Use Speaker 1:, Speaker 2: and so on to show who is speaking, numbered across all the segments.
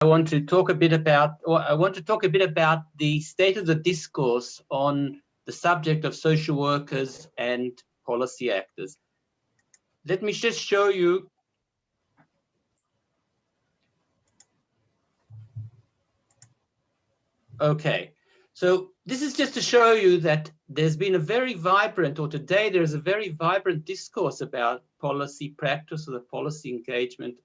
Speaker 1: I want to talk a bit about the state of the discourse on the subject of social workers and policy actors. Let me just show you. Okay, so this is just to show you that there's been a very vibrant, or today there's a very vibrant discourse about policy practice or the policy engagement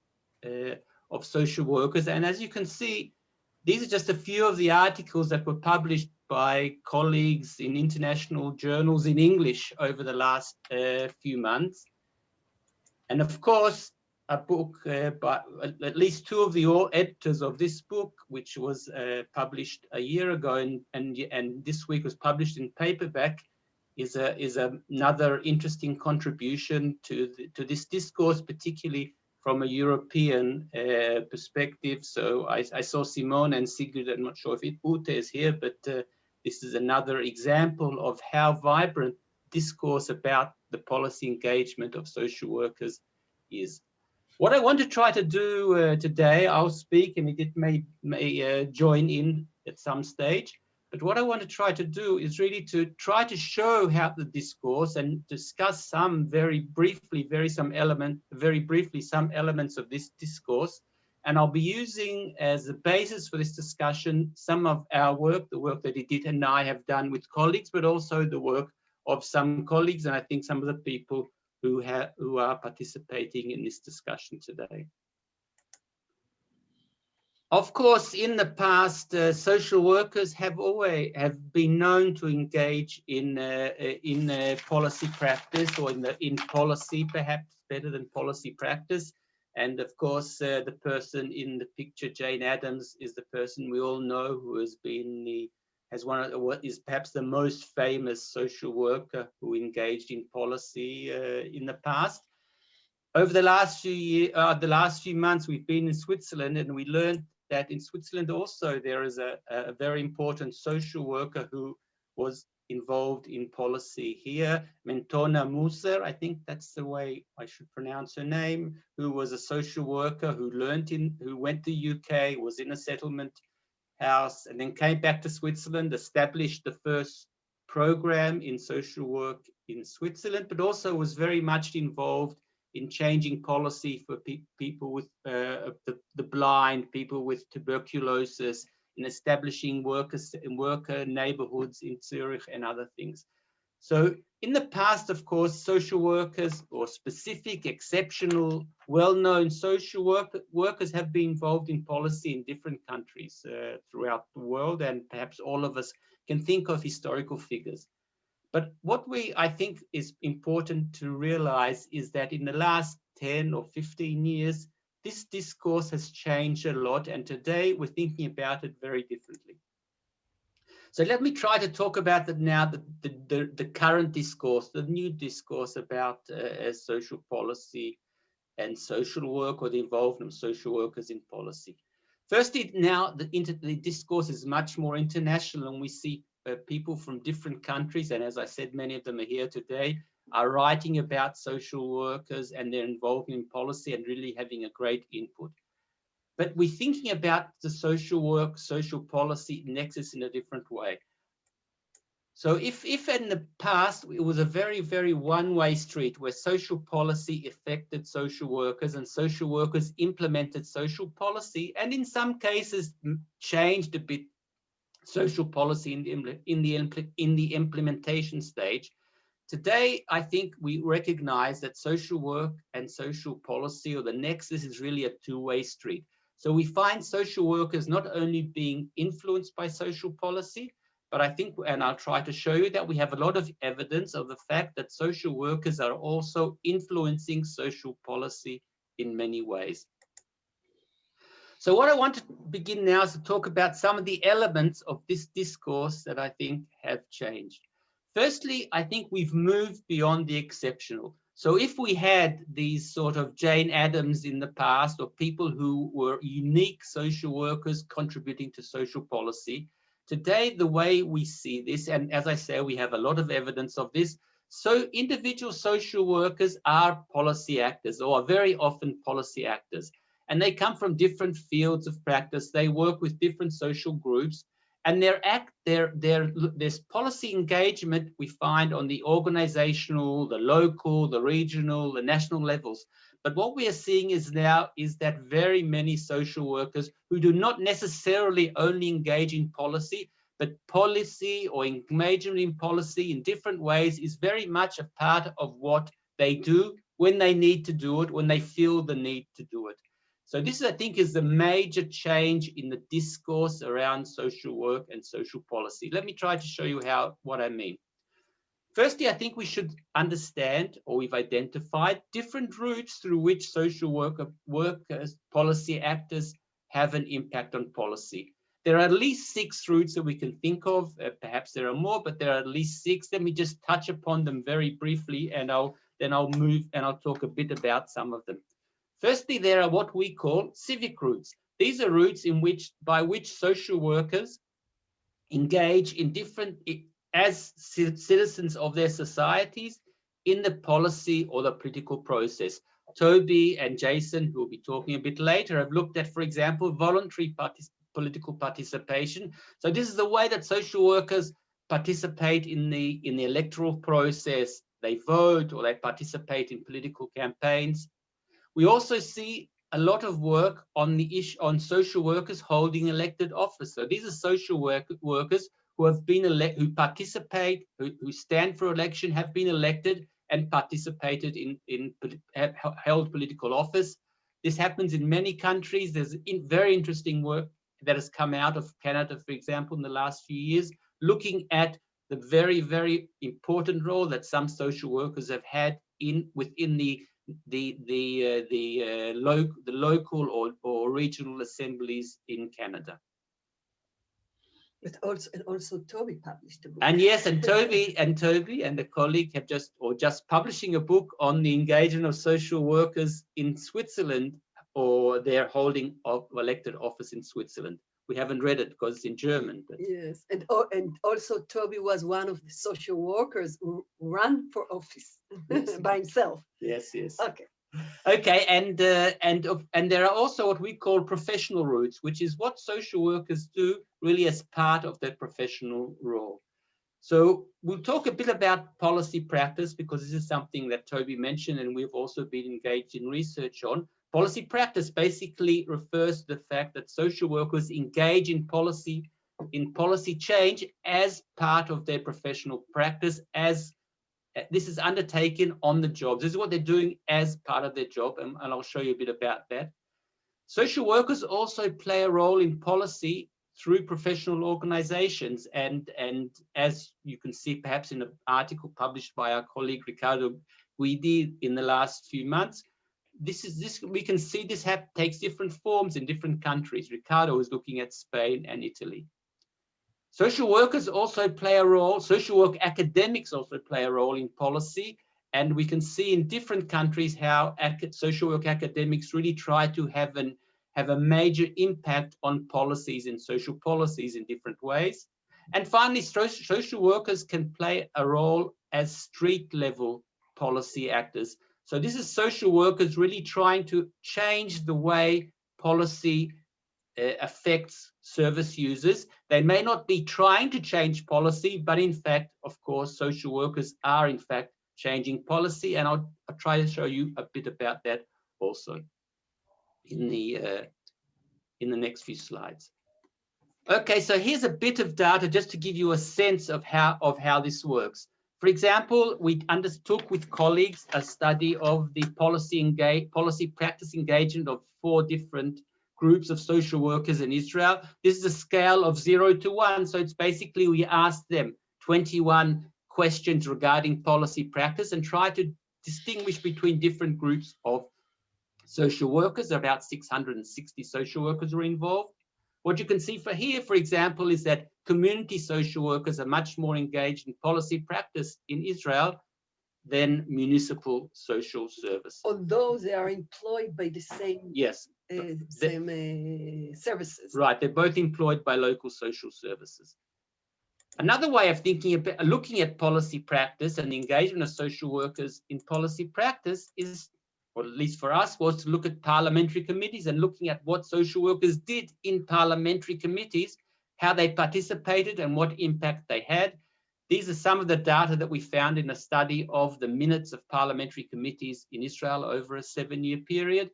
Speaker 1: of social workers. And as you can see, these are just a few of the articles that were published by colleagues in international journals in English over the last few months. And of course, a book by at least two of the editors of this book, which was published a year ago and this week was published in paperback, is another interesting contribution to this discourse, particularly from a European perspective. So I saw Simone and Sigrid. I'm not sure if Ute is here, but this is another example of how vibrant discourse about the policy engagement of social workers is. What I want to try to do today, I'll speak and Idit may join in at some stage. But what I want to try to do is really to try to show how the discourse and discuss some very briefly some elements of this discourse. And I'll be using as a basis for this discussion some of our work, the work that Idit and I have done with colleagues, but also the work of some colleagues and I think some of the people who are participating in this discussion today. Of course, in the past, social workers have been known to engage in policy practice, or in policy, perhaps better than policy practice. And of course, the person in the picture, Jane Addams, is the person we all know who has been what is perhaps the most famous social worker who engaged in policy in the past. Over the last few months, we've been in Switzerland, and we learned that in Switzerland also there is a very important social worker who was involved in policy here, Mentona Muser, I think that's the way I should pronounce her name, who was a social worker who went to UK, was in a settlement house, and then came back to Switzerland, established the first program in social work in Switzerland, but also was very much involved in changing policy for people with the blind, people with tuberculosis, in establishing worker neighborhoods in Zurich and other things. So in the past, of course, social workers or specific, exceptional, well-known social workers have been involved in policy in different countries throughout the world, and perhaps all of us can think of historical figures. But what I think is important to realize is that in the last 10 or 15 years, this discourse has changed a lot, and today we're thinking about it very differently. So let me try to talk about the current discourse, the new discourse about social policy and social work, or the involvement of social workers in policy. Firstly, now the discourse is much more international, and we see people from different countries, and as I said, many of them are here today, are writing about social workers and their involvement in policy and really having a great input. But we're thinking about the social work, social policy nexus in a different way. So if in the past it was a very, very one-way street where social policy affected social workers and social workers implemented social policy, and in some cases changed a bit social policy in the implementation stage. Today, I think we recognize that social work and social policy, or the nexus, is really a two-way street. So we find social workers not only being influenced by social policy, but I think, and I'll try to show you, that we have a lot of evidence of the fact that social workers are also influencing social policy in many ways. So what I want to begin now is to talk about some of the elements of this discourse that I think have changed. Firstly, I think we've moved beyond the exceptional. So if we had these sort of Jane Addams in the past, or people who were unique social workers contributing to social policy, today the way we see this, and as I say, we have a lot of evidence of this, so individual social workers are policy actors, or are very often policy actors. and they come from different fields of practice. They work with different social groups, and there's policy engagement we find on the organizational, the local, the regional, the national levels. But what we are seeing is that very many social workers who do not necessarily only engage in policy, but policy or engagement in policy in different ways is very much a part of what they do when they need to do it, when they feel the need to do it. So this, I think, is the major change in the discourse around social work and social policy. Let me try to show you what I mean. Firstly, I think we should understand, or we've identified, different routes through which social workers, policy actors have an impact on policy. There are at least 6 routes that we can think of. Perhaps there are more, but there are at least 6. Let me just touch upon them very briefly, and then I'll move and I'll talk a bit about some of them. Firstly, there are what we call civic routes. These are routes by which social workers engage in as citizens of their societies in the policy or the political process. Toby and Jason, who will be talking a bit later, have looked at, for example, voluntary political participation. So this is the way that social workers participate in the electoral process. They vote or they participate in political campaigns. We also see a lot of work on the issue on social workers holding elected office. So these are social workers who have been who participate, who stand for election, have been elected and participated have held political office. This happens in many countries. There's very interesting work that has come out of Canada, for example, in the last few years, looking at the very, very important role that some social workers have had within the local or regional assemblies in Canada.
Speaker 2: But also Toby published a book.
Speaker 1: And yes, and Toby and a colleague have just publishing a book on the engagement of social workers in Switzerland, or their holding of elected office in Switzerland. We haven't read it because it's in German. But.
Speaker 2: Yes, and also Toby was one of the social workers who ran for office by himself.
Speaker 1: Yes.
Speaker 2: Okay.
Speaker 1: Okay, and there are also what we call professional routes, which is what social workers do really as part of their professional role. So we'll talk a bit about policy practice, because this is something that Toby mentioned and we've also been engaged in research on. Policy practice basically refers to the fact that social workers engage in policy change as part of their professional practice, as this is undertaken on the job. This is what they're doing as part of their job, and I'll show you a bit about that. Social workers also play a role in policy through professional organizations, and as you can see perhaps in an article published by our colleague Ricardo Guidi in the last few months, we can see this takes different forms in different countries. Ricardo is looking at Spain and Italy. Social workers also play a role, social work academics also play a role in policy, and we can see in different countries how social work academics really try to have a major impact on policies and social policies in different ways. And finally, social workers can play a role as street level policy actors. So this is social workers really trying to change the way policy affects service users. They may not be trying to change policy, but in fact, of course, social workers are in fact changing policy, and I'll try to show you a bit about that also in the next few slides. Okay, so here's a bit of data just to give you a sense of how this works. For example, we undertook with colleagues a study of the policy practice engagement of 4 different groups of social workers in Israel. This is a scale of 0 to 1. So it's basically, we asked them 21 questions regarding policy practice and try to distinguish between different groups of social workers. About 660 social workers were involved. What you can see for example, is that community social workers are much more engaged in policy practice in Israel than municipal social service.
Speaker 2: Although they are employed by the same,
Speaker 1: yes,
Speaker 2: services.
Speaker 1: Right, they're both employed by local social services. Another way of looking at policy practice and the engagement of social workers in policy practice is or at least for us, was to look at parliamentary committees and looking at what social workers did in parliamentary committees, how they participated and what impact they had. These are some of the data that we found in a study of the minutes of parliamentary committees in Israel over a 7-year period.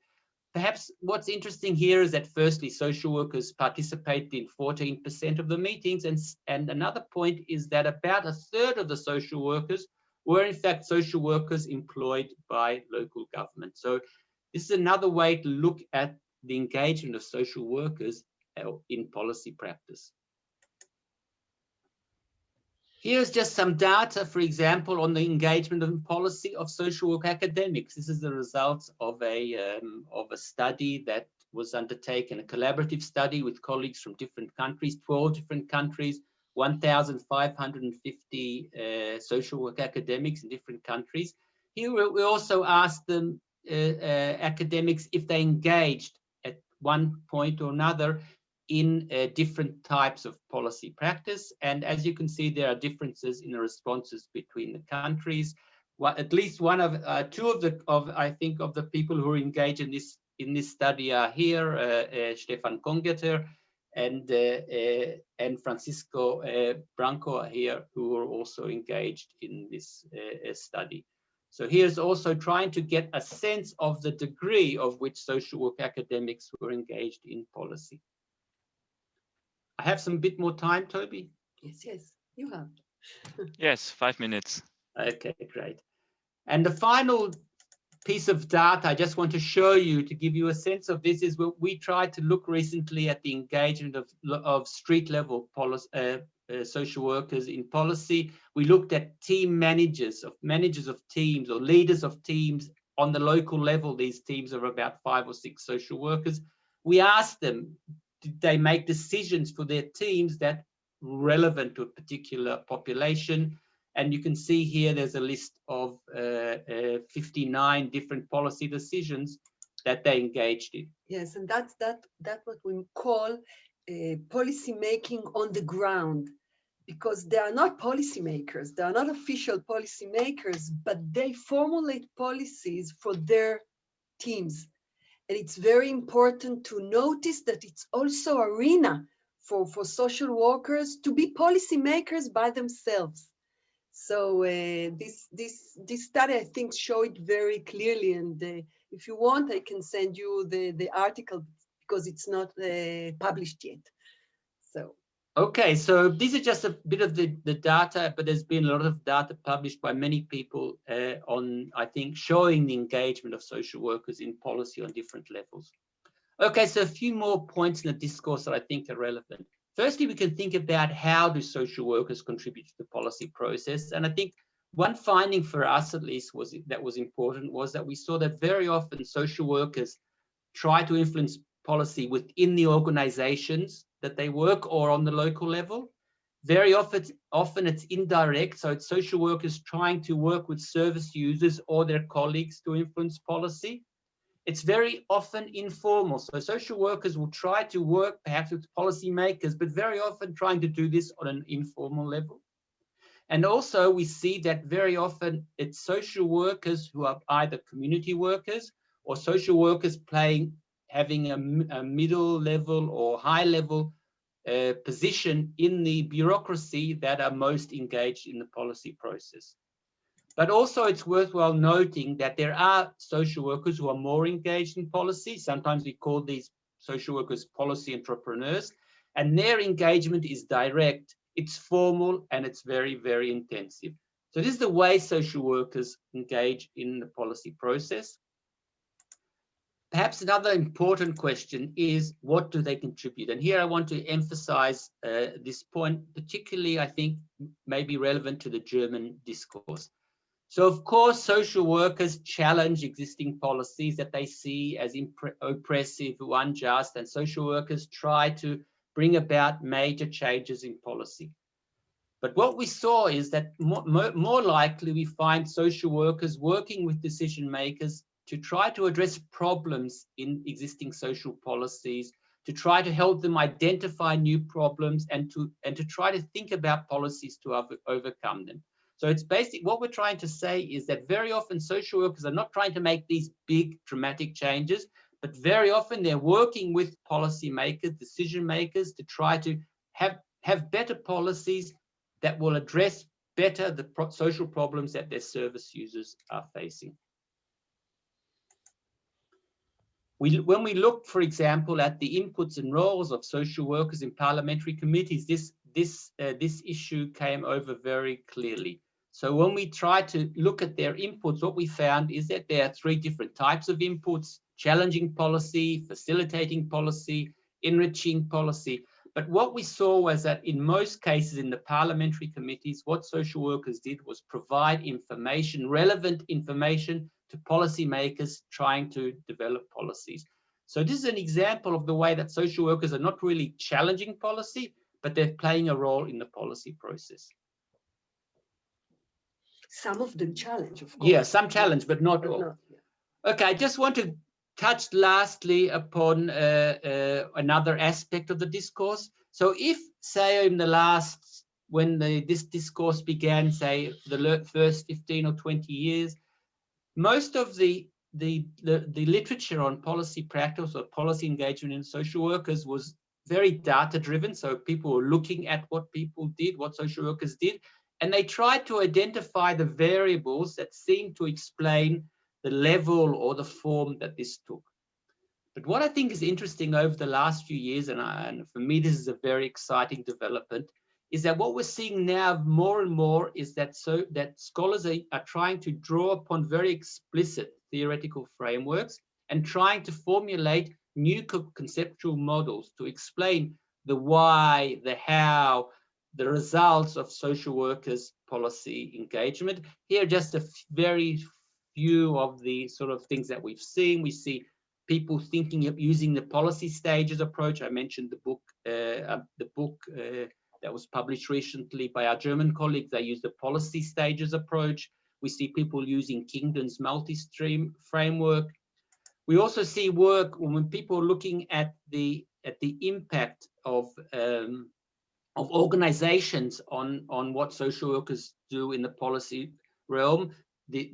Speaker 1: Perhaps what's interesting here is that firstly, social workers participated in 14% of the meetings, and another point is that about a third of the social workers were in fact social workers employed by local government. So this is another way to look at the engagement of social workers in policy practice. Here's just some data, for example, on the engagement and policy of social work academics. This is the results of a study that was undertaken, a collaborative study with colleagues from different countries, 12 different countries, 1,550 social work academics in different countries. Here we also asked them, academics, if they engaged at one point or another in different types of policy practice. And as you can see, there are differences in the responses between the countries. At least one of two of the people who are engaged in this study are here, Stefan Kongeter and Francisco Branco are here, who are also engaged in this study. So here's also trying to get a sense of the degree of which social work academics were engaged in policy. I have some bit more time, Toby?
Speaker 2: Yes, you have.
Speaker 3: Yes, 5 minutes.
Speaker 1: Okay, great. And the final piece of data I just want to show you to give you a sense of this is what we tried to look recently at the engagement of street level social workers in policy. We looked at team managers of teams or leaders of teams on the local level. These teams are about 5 or 6 social workers. We asked them, did they make decisions for their teams that were relevant to a particular population? And you can see here there's a list of 59 different policy decisions that they engaged in.
Speaker 2: Yes, and that's what we call policy making on the ground, because they are not policymakers, they are not official policymakers, but they formulate policies for their teams. And it's very important to notice that it's also an arena for social workers to be policymakers by themselves. So this study, I think, show it very clearly. And if you want, I can send you the article because it's not published yet. So.
Speaker 1: Okay, so these are just a bit of the data, but there's been a lot of data published by many people on, I think, showing the engagement of social workers in policy on different levels. Okay, so a few more points in the discourse that I think are relevant. Firstly, we can think about how do social workers contribute to the policy process. And I think one finding for us, at least, was important was that we saw that very often social workers try to influence policy within the organizations that they work or on the local level. Very often it's indirect, so it's social workers trying to work with service users or their colleagues to influence policy. It's very often informal, so social workers will try to work perhaps with policymakers, but very often trying to do this on an informal level. And also we see that very often it's social workers who are either community workers or social workers having a middle level or high level position in the bureaucracy that are most engaged in the policy process. But also it's worthwhile noting that there are social workers who are more engaged in policy. Sometimes we call these social workers policy entrepreneurs, and their engagement is direct, it's formal, and it's very, very intensive. So this is the way social workers engage in the policy process. Perhaps another important question is, what do they contribute? And here I want to emphasize this point, particularly, I think, may be relevant to the German discourse. So, of course, social workers challenge existing policies that they see as oppressive or unjust, and social workers try to bring about major changes in policy. But what we saw is that more likely we find social workers working with decision makers to try to address problems in existing social policies, to try to help them identify new problems, and to try to think about policies to overcome them. So it's basic. What we're trying to say is that very often social workers are not trying to make these big dramatic changes, but very often they're working with policymakers, decision makers, to try to have better policies that will address better the social problems that their service users are facing. When we look, for example, at the inputs and roles of social workers in parliamentary committees, this issue came over very clearly. So when we try to look at their inputs, what we found is that there are 3 different types of inputs: challenging policy, facilitating policy, enriching policy. But what we saw was that in most cases in the parliamentary committees, what social workers did was provide information, relevant information, to policymakers trying to develop policies. So this is an example of the way that social workers are not really challenging policy, but they're playing a role in the policy process.
Speaker 2: Some of them challenge, of course.
Speaker 1: Yeah, some challenge, but not all.
Speaker 2: Yeah.
Speaker 1: Okay, I just want to touch lastly upon another aspect of the discourse. So if, say, in the last, when this discourse began, say, the first 15 or 20 years, most of the literature on policy practice or policy engagement in social workers was very data driven. So people were looking at what people did, what social workers did, and they tried to identify the variables that seemed to explain the level or the form that this took. But what I think is interesting over the last few years, and for me this is a very exciting development, is that what we're seeing now more and more is that scholars are trying to draw upon very explicit theoretical frameworks and trying to formulate new conceptual models to explain the why, the how, the results of social workers' policy engagement. Here are just a very few of the sort of things that we've seen. We see people thinking of using the policy stages approach. I mentioned the book that was published recently by our German colleagues. They use the policy stages approach. We see people using Kingdom's multi-stream framework. We also see work when people are looking at the impact of organizations on what social workers do in the policy realm. Leah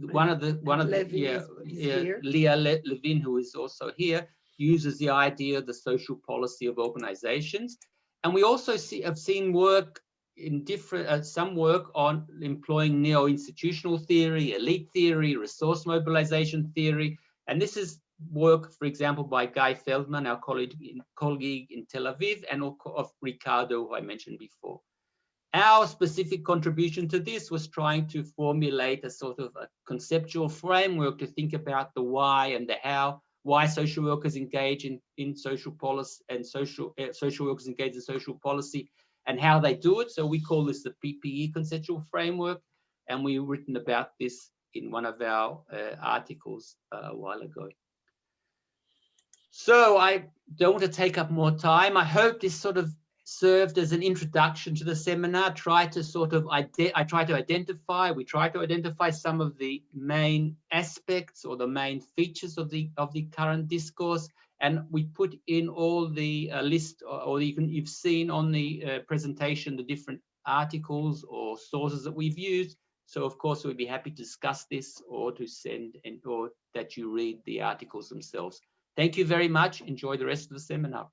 Speaker 1: Levin, who is also here, uses the idea of the social policy of organizations. And we also have seen work in different, some work on employing neo-institutional theory, elite theory, resource mobilization theory. And this is work, for example, by Guy Feldman, our colleague in Tel Aviv, and of Ricardo, who I mentioned before. Our specific contribution to this was trying to formulate a sort of a conceptual framework to think about the why and the how, why social workers engage in social policy and social workers engage in social policy and how they do it. So we call this the PPE conceptual framework, and we've written about this in one of our articles a while ago. So I don't want to take up more time. I hope this sort of served as an introduction to the seminar. We try to identify some of the main aspects or the main features of the current discourse, and we put in all the list, or you've seen on the presentation the different articles or sources that we've used. So of course we'd be happy to discuss this or to send or that you read the articles themselves. Thank you very much. Enjoy the rest of the seminar.